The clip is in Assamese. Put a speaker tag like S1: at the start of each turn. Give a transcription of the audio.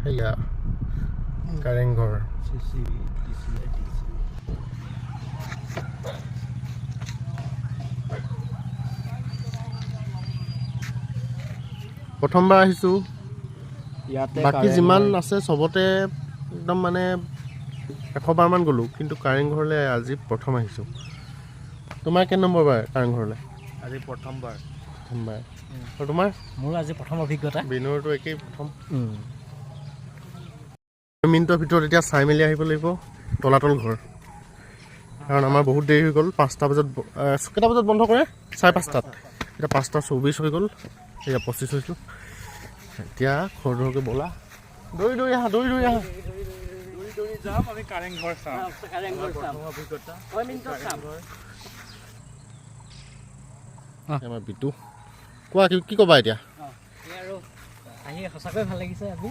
S1: সেয়া কাৰেংঘৰ। প্ৰথমবাৰ আহিছোঁ, বাকী যিমান আছে চবতে একদম মানে 100বাৰমান গ'লোঁ, কিন্তু কাৰেংঘৰলৈ আজি প্ৰথম আহিছোঁ। তোমাৰ কেই নম্বৰ বাৰ কাৰেংঘৰলৈ?
S2: আজি প্ৰথমবাৰ।
S1: আৰু তোমাৰ?
S2: মোৰ আজি প্ৰথম অভিজ্ঞতা।
S1: বিনুৰটো একেই প্ৰথম। মিনিটৰ ভিতৰত এতিয়া চাই মেলি আহিব লাগিব তলাতল ঘৰ, কাৰণ আমাৰ বহুত দেৰি হৈ গ'ল। 5টা বজাত কেইটা বজাত বন্ধ কৰে? 5:30। এতিয়া 5:24 হৈ গ'ল, এতিয়া 25 হৈছোঁ। এতিয়া খৰধৰকৈ ব'লা, দৌৰি দৌৰি আহা।
S2: যাম আমি কাৰেংঘৰ চাম।
S1: আমাৰ বিটু, কোৱা কি ক'বা এতিয়া?
S2: আহি সঁচাকৈ ভাল লাগিছে আজি।